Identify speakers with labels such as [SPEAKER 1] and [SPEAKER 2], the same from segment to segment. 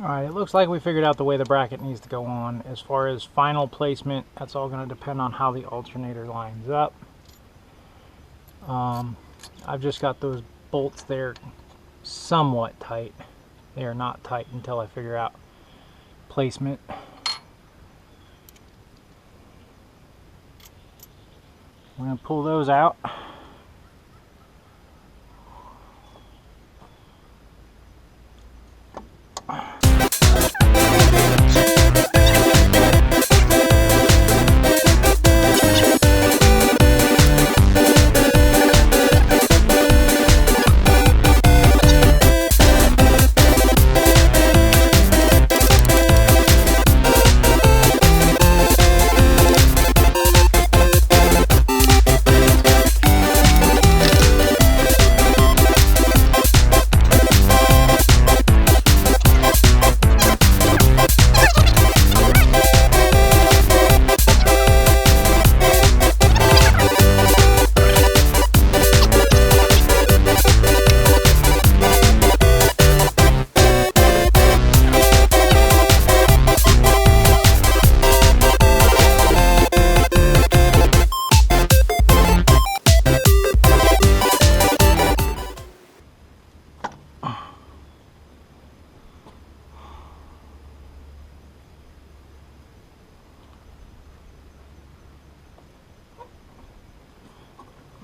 [SPEAKER 1] Alright, it looks like we figured out the way the bracket needs to go on. As far as final placement, that's all going to depend on how the alternator lines up. I've just got those bolts there somewhat tight. They are not tight until I figure out placement. We're going to pull those out.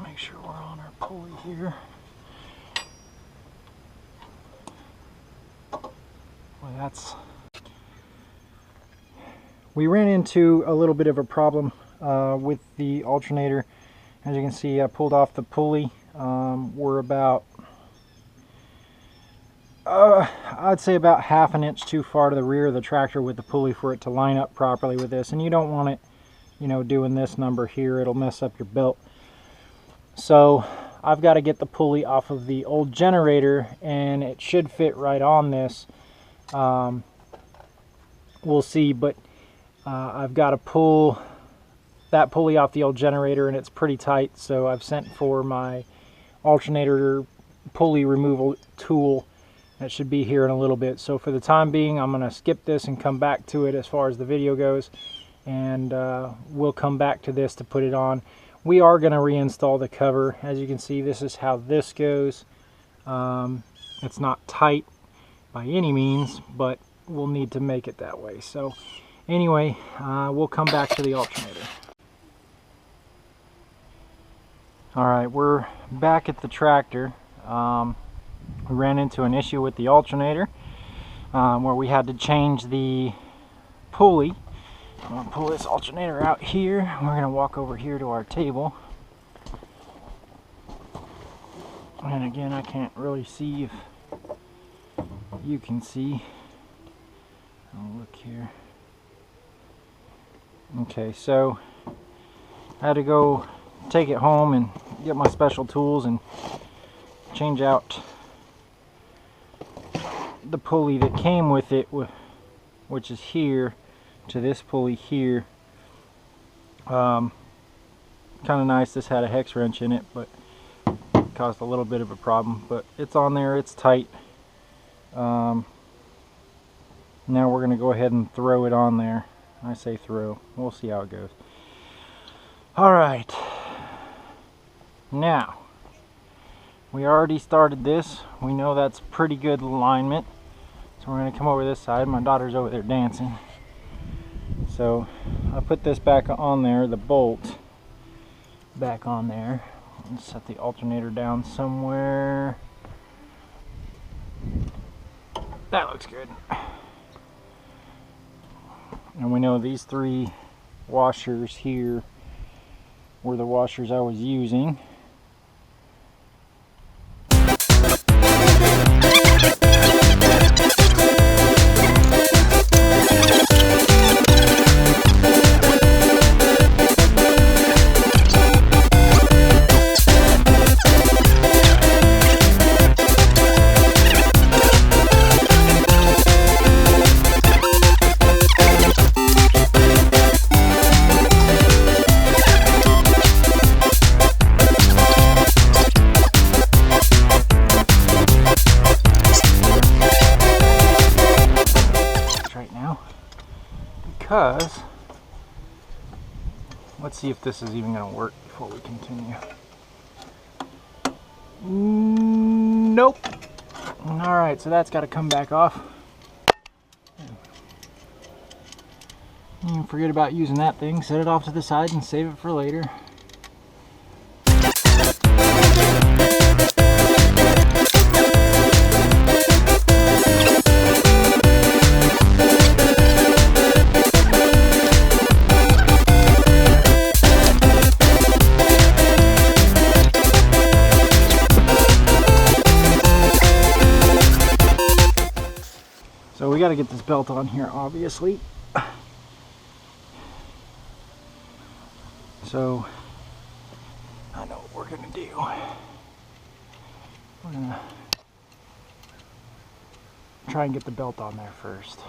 [SPEAKER 1] Make sure we're on our pulley here. Well, we ran into a little bit of a problem with the alternator. As you can see, I pulled off the pulley. We're about, I'd say about half an inch too far to the rear of the tractor with the pulley for it to line up properly with this. And you don't want it, you know, doing this number here. It'll mess up your belt. So I've got to get the pulley off of the old generator, and it should fit right on this. We'll see, but I've got to pull that pulley off the old generator, and it's pretty tight, so I've sent for my alternator pulley removal tool. That should be here in a little bit. So for the time being, I'm going to skip this and come back to it as far as the video goes, and we'll come back to this to put it on. We are going to reinstall the cover. As you can see, this is how this goes. It's not tight by any means, but we'll need to make it that way. So anyway, we'll come back to the alternator. Alright, we're back at the tractor. We ran into an issue with the alternator where we had to change the pulley. I'm going to pull this alternator out here. We're going to walk over here to our table. And again, I can't really see if you can see. I'll look here. Okay, so I had to go take it home and get my special tools and change out the pulley that came with it, which is here, to this pulley here. Kind of nice. This had a hex wrench in it, but caused a little bit of a problem, but it's on there, it's tight. Now we're going to go ahead and throw it on there. I say throw, we'll see how it goes. Alright, now we already started this. We know that's pretty good alignment, so we're going to come over this side. My daughter's over there dancing. So I put this back on there, the bolt back on there, and set the alternator down somewhere. That looks good. And we know these three washers here were the washers I was using. because let's see if this is even going to work before we continue. Nope. Alright, so that's got to come back off. Forget about using that thing. Set it off to the side and save it for later. So we got to get this belt on here, obviously. So I know what we're going to do. We're going to try and get the belt on there first.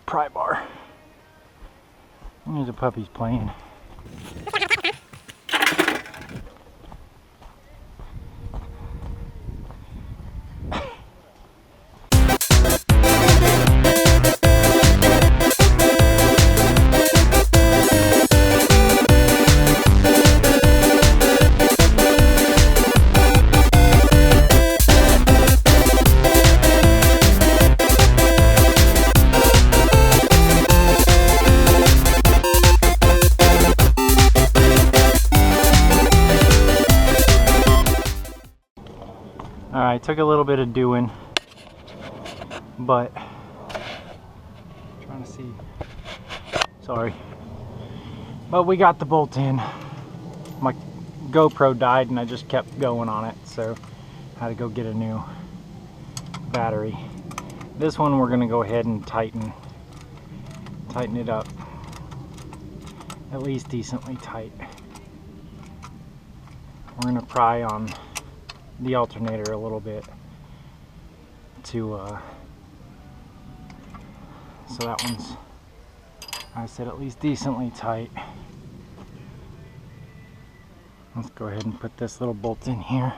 [SPEAKER 1] Pry bar. There's the puppies playing. Alright, took a little bit of doing, but trying to see. Sorry. But we got the bolt in. My GoPro died and I just kept going on it, so I had to go get a new battery. This one we're gonna go ahead and tighten it up. At least decently tight. We're gonna pry on the alternator a little bit to so that one's, I said, at least decently tight. Let's go ahead and put this little bolt in here.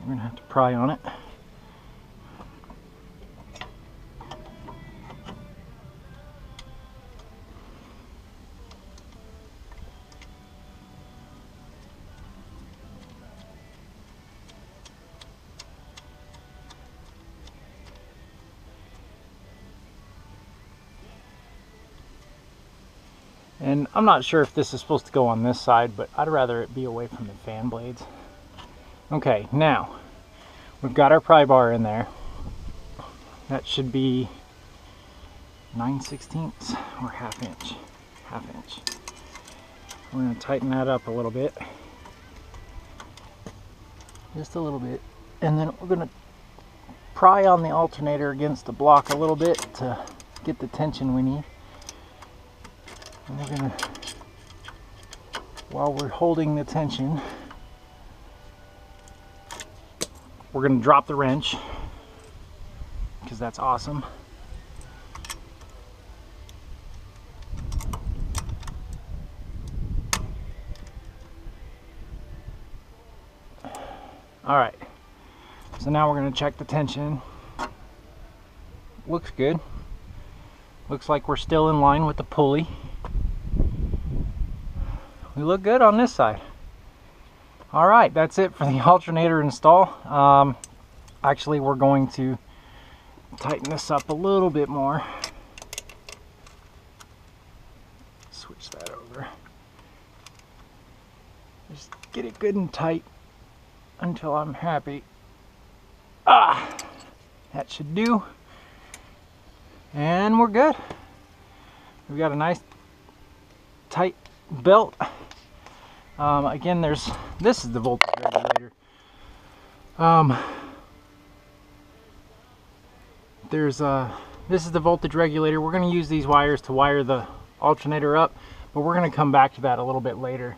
[SPEAKER 1] We're gonna have to pry on it. And I'm not sure if this is supposed to go on this side, but I'd rather it be away from the fan blades. Okay, now we've got our pry bar in there. That should be 9/16 or half inch. We're going to tighten that up a little bit. Just a little bit. And then we're going to pry on the alternator against the block a little bit to get the tension we need. And we're gonna, while we're holding the tension, we're gonna drop the wrench, because that's awesome. All right, so now we're gonna check the tension. Looks good. Looks like we're still in line with the pulley. We look good on this side. All right, that's it for the alternator install. Actually, we're going to tighten this up a little bit more. Switch that over. Just get it good and tight until I'm happy. That should do. And we're good. We've got a nice tight belt. Again, this is the voltage regulator. There's this is the voltage regulator. We're going to use these wires to wire the alternator up, but we're going to come back to that a little bit later.